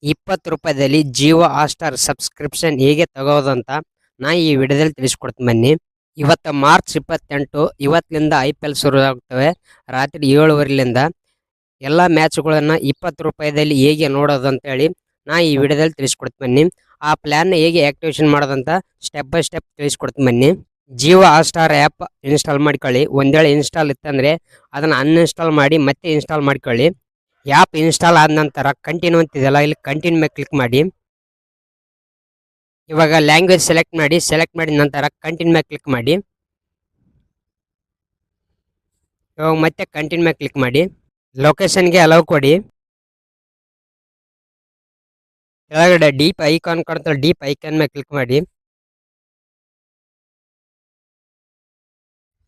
20 ರೂಪಾಯಿದಲ್ಲಿ Jio Hotstar subscription ಹೇಗೆ ತಗೋದಂತ ನಾ ಈ ವಿಡಿಯೋದಲ್ಲಿ ತಿಳಿಸ್ಕೊಡ್ತೀನಿ ಬನ್ನಿ. ಇವತ್ತು ಮಾರ್ಚ್ 28 ಇವತ್ತಿನಿಂದ IPL ಶುರು ಆಗ್ತವೆ. ರಾತ್ರಿ 7:15ರಿಂದ ಎಲ್ಲ ಮ್ಯಾಚ್ಗಳನ್ನು 20 ರೂಪಾಯಿದಲ್ಲಿ ಹೇಗೆ ನೋಡೋದು ಅಂತ ಹೇಳಿ ನಾ ಈ ವಿಡಿಯೋದಲ್ಲಿ ತಿಳಿಸ್ಕೊಡ್ತೀನಿ ಬನ್ನಿ. ಆ ಪ್ಲಾನ್ ಹೇಗೆ ಆಕ್ಟಿವೇಶನ್ ಮಾಡೋದಂತ ಸ್ಟೆಪ್ ಬೈ ಸ್ಟೆಪ್ ತಿಳಿಸ್ಕೊಡ್ತೀನಿ ಬನ್ನಿ. ಜಿಯೋ ಹಾಟ್‌ಸ್ಟಾರ್ ಆ್ಯಪ್ ಇನ್ಸ್ಟಾಲ್ ಮಾಡ್ಕೊಳ್ಳಿ. ಒಂದೇಳೆ ಇನ್ಸ್ಟಾಲ್ ಇತ್ತಂದ್ರೆ ಅದನ್ನು ಅನ್ಇನ್ಸ್ಟಾಲ್ ಮಾಡಿ ಮತ್ತೆ ಇನ್ಸ್ಟಾಲ್ ಮಾಡ್ಕೊಳ್ಳಿ. ಆ್ಯಪ್ ಇನ್ಸ್ಟಾಲ್ ಆದ ನಂತರ ಕಂಟಿನ್ಯೂ ಅಂತಿದೆಯಲ್ಲ, ಇಲ್ಲಿ ಕಂಟಿನ್ಯೂ ಮೇಲೆ ಕ್ಲಿಕ್ ಮಾಡಿ. ಇವಾಗ ಲ್ಯಾಂಗ್ವೇಜ್ ಸೆಲೆಕ್ಟ್ ಮಾಡಿ ನಂತರ ಕಂಟಿನ್ಯೂ ಮೇಲೆ ಕ್ಲಿಕ್ ಮಾಡಿ. ಇವಾಗ ಮತ್ತೆ ಕಂಟಿನ್ಯೂ ಮೇಲೆ ಕ್ಲಿಕ್ ಮಾಡಿ. ಲೊಕೇಶನ್ಗೆ ಅಲೌ ಕೊಡಿ. ಕೆಳಗಡೆ ಡೀಪ್ ಐಕಾನ್ ಕಾಣ್ತಲ್ಲ, ಡೀಪ್ ಐಕಾನ್ ಮೇಲೆ ಕ್ಲಿಕ್ ಮಾಡಿ.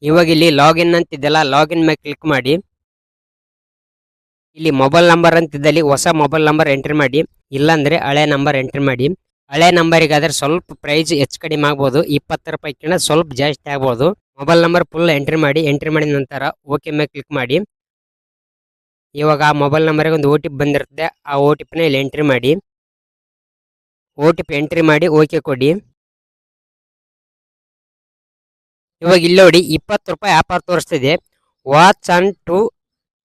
ಇವಾಗ ಇಲ್ಲಿ ಲಾಗಿನ್ ಅಂತಿದೆಯಲ್ಲ, ಲಾಗಿನ್ ಮೇಲೆ ಕ್ಲಿಕ್ ಮಾಡಿ. ಇಲ್ಲಿ ಮೊಬೈಲ್ ನಂಬರ್ ಅಂತಿದ್ದಲ್ಲಿ ಹೊಸ ಮೊಬೈಲ್ ನಂಬರ್ ಎಂಟ್ರಿ ಮಾಡಿ, ಇಲ್ಲಾಂದ್ರೆ ಹಳೆ ನಂಬರ್ ಎಂಟ್ರಿ ಮಾಡಿ. ಹಳೆ ನಂಬರಿಗಾದ್ರೆ ಸ್ವಲ್ಪ ಪ್ರೈಸ್ ಹೆಚ್ಚು ಕಡಿಮೆ ಆಗ್ಬೋದು, 20 ರೂಪಾಯಿಕಿಂತ ಸ್ವಲ್ಪ ಜಾಸ್ತಿ ಆಗ್ಬೋದು. ಮೊಬೈಲ್ ನಂಬರ್ ಫುಲ್ ಎಂಟ್ರಿ ಮಾಡಿದ ನಂತರ ಓಕೆ ಮೇಲೆ ಕ್ಲಿಕ್ ಮಾಡಿ. ಇವಾಗ ಆ ಮೊಬೈಲ್ ನಂಬರ್ಗೆ ಒಂದು OTP ಬಂದಿರುತ್ತೆ, ಆ OTPನ ಇಲ್ಲಿ ಎಂಟ್ರಿ ಮಾಡಿ. OTP ಎಂಟ್ರಿ ಮಾಡಿ ಓಕೆ ಕೊಡಿ. ಇವಾಗ ಇಲ್ಲಿ ನೋಡಿ 20 ರೂಪಾಯಿ ಆಫರ್ ತೋರಿಸ್ತಿದೆ. Watch on two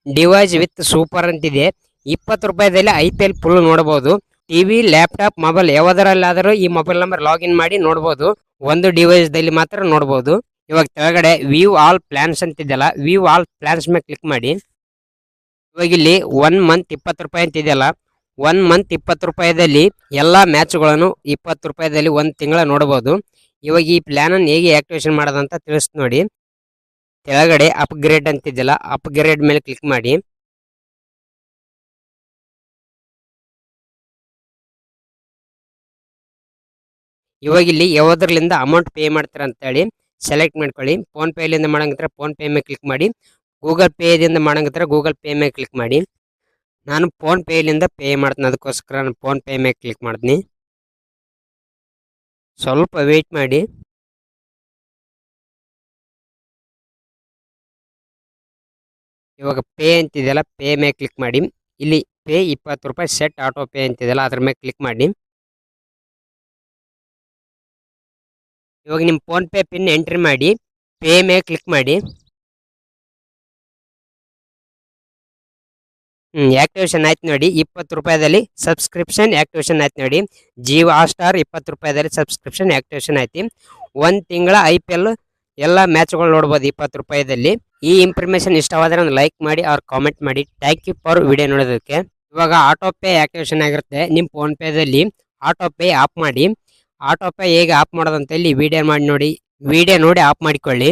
devices with super ಅಂತಿದೆ. 20 ರೂಪಾಯಿದಲ್ಲಿ IPL ಫುಲ್ ನೋಡಬಹುದು. ಟಿವಿ, ಲ್ಯಾಪ್ಟಾಪ್, ಮೊಬೈಲ್ ಯಾವುದರಲ್ಲಾದರೂ ಈ ಮೊಬೈಲ್ ನಂಬರ್ ಲಾಗಿನ್ ಮಾಡಿ ನೋಡಬಹುದು. ಒಂದು ಡಿವೈಸ್ ದಲ್ಲಿ ಮಾತ್ರ ನೋಡಬಹುದು. ಇವಾಗ ಕೆಳಗಡೆ ವ್ಯೂ ಆಲ್ ಪ್ಲಾನ್ಸ್ ಅಂತಿದೆಯಲ್ಲ, ವ್ಯೂ ಆಲ್ ಪ್ಲಾನ್ಸ್ ಮೇಲೆ ಕ್ಲಿಕ್ ಮಾಡಿ. ಇವಾಗ ಇಲ್ಲಿ 1 ಮಂತ್ 20 ರೂಪಾಯಿ ಅಂತಿದೆಯಲ್ಲ, 1 ಮಂತ್ 20 ರೂಪಾಯಿದಲ್ಲಿ ಎಲ್ಲಾ ಮ್ಯಾಚ್ಗಳನ್ನು 20 ರೂಪಾಯಿದಲ್ಲಿ 1 ತಿಂಗಳ ನೋಡಬಹುದು. ಇವಾಗ ಈ ಪ್ಲಾನ್ ಅನ್ನು ಹೇಗೆ ಆಕ್ಟಿವೇಶನ್ ಮಾಡೋದಂತ ತಿಳಿಸ್ತೀನಿ ನೋಡಿ. ಕೆಳಗಡೆ ಅಪ್ಗ್ರೇಡ್ ಅಂತಿದೆಯಲ್ಲ, ಅಪ್ಗ್ರೇಡ್ ಮೇಲೆ ಕ್ಲಿಕ್ ಮಾಡಿ. ಇವಾಗ ಇಲ್ಲಿ ಯಾವುದರಲ್ಲಿಂದ ಅಮೌಂಟ್ ಪೇ ಮಾಡ್ತೀರಾ ಅಂತ ಹೇಳಿ ಸೆಲೆಕ್ಟ್ ಮಾಡ್ಕೊಳ್ಳಿ. ಫೋನ್ ಪೇ ಲಿಂದ ಮಾಡಂಗಿದ್ರೆ ಫೋನ್ ಪೇ ಮೇಲೆ ಕ್ಲಿಕ್ ಮಾಡಿ. ಗೂಗಲ್ ಪೇ ದಿಂದ ಮಾಡಂಗಿದ್ರೆ ಗೂಗಲ್ ಪೇ ಮೇಲೆ ಕ್ಲಿಕ್ ಮಾಡಿ. ನಾನು ಫೋನ್ ಪೇ ಲಿಂದ ಪೇ ಮಾಡ್ತೀನಿ, ಅದಕ್ಕೋಸ್ಕರ ನಾನು ಫೋನ್ ಪೇ ಮೇಲೆ ಕ್ಲಿಕ್ ಮಾಡ್ತೀನಿ. ಸ್ವಲ್ಪ ವೇಟ್ ಮಾಡಿ. ಇವಾಗ ಪೇ ಅಂತಿದೆಯಲ್ಲ, ಪೇ ಮೇಲೆ ಕ್ಲಿಕ್ ಮಾಡಿ. ಇಲ್ಲಿ ಪೇ 20 ರೂಪಾಯಿ ಸೆಟ್ ಆಟೋ ಪೇ ಅಂತಿದೆಯಲ್ಲ, ಅದ್ರ ಮೇಲೆ ಕ್ಲಿಕ್ ಮಾಡಿ. ಇವಾಗ ನಿಮ್ಮ ಫೋನ್ ಪೇ ಪಿನ್ ಎಂಟ್ರಿ ಮಾಡಿ ಪೇ ಮೇಲೆ ಕ್ಲಿಕ್ ಮಾಡಿ. ಆಕ್ಟಿವೇಶನ್ ಆಯ್ತು ನೋಡಿ. 20 ರೂಪಾಯಿದಲ್ಲಿ ಸಬ್ಸ್ಕ್ರಿಪ್ಷನ್ ಆಕ್ಟಿವೇಶನ್ ಆಯ್ತು ನೋಡಿ. ಜಿಯೋ ಹಾಟ್‌ಸ್ಟಾರ್ 20 ರೂಪಾಯಿದಲ್ಲಿ ಸಬ್ಸ್ಕ್ರಿಪ್ಷನ್ ಆಕ್ಟಿವೇಶನ್ ಆಯ್ತು. 1 ತಿಂಗಳ IPL ಎಲ್ಲ ಮ್ಯಾಚ್ಗಳು ನೋಡ್ಬೋದು 20 ರೂಪಾಯಿದಲ್ಲಿ. ಈ ಇನ್ಫಾರ್ಮೇಶನ್ ಇಷ್ಟವಾದರೆ ಒಂದು ಲೈಕ್ ಮಾಡಿ ಅವ್ರು ಕಾಮೆಂಟ್ ಮಾಡಿ. ಥ್ಯಾಂಕ್ ಯು ಫಾರ್ ವಿಡಿಯೋ ನೋಡೋದಕ್ಕೆ. ಇವಾಗ ಆಟೋ ಪೇ ಆಕ್ಟಿವೇಶನ್ ಆಗಿರುತ್ತೆ. ನಿಮ್ಮ ಫೋನ್ ಪೇದಲ್ಲಿ ಆಟೋ ಪೇ ಆಫ್ ಮಾಡಿ. ಆಟೋ ಪೇ ಹೇಗೆ ಆಫ್ ಮಾಡೋದಂತ ಇಲ್ಲಿ ವಿಡಿಯೋ ಮಾಡಿ ನೋಡಿ. ವಿಡಿಯೋ ನೋಡಿ ಆಫ್ ಮಾಡಿಕೊಳ್ಳಿ.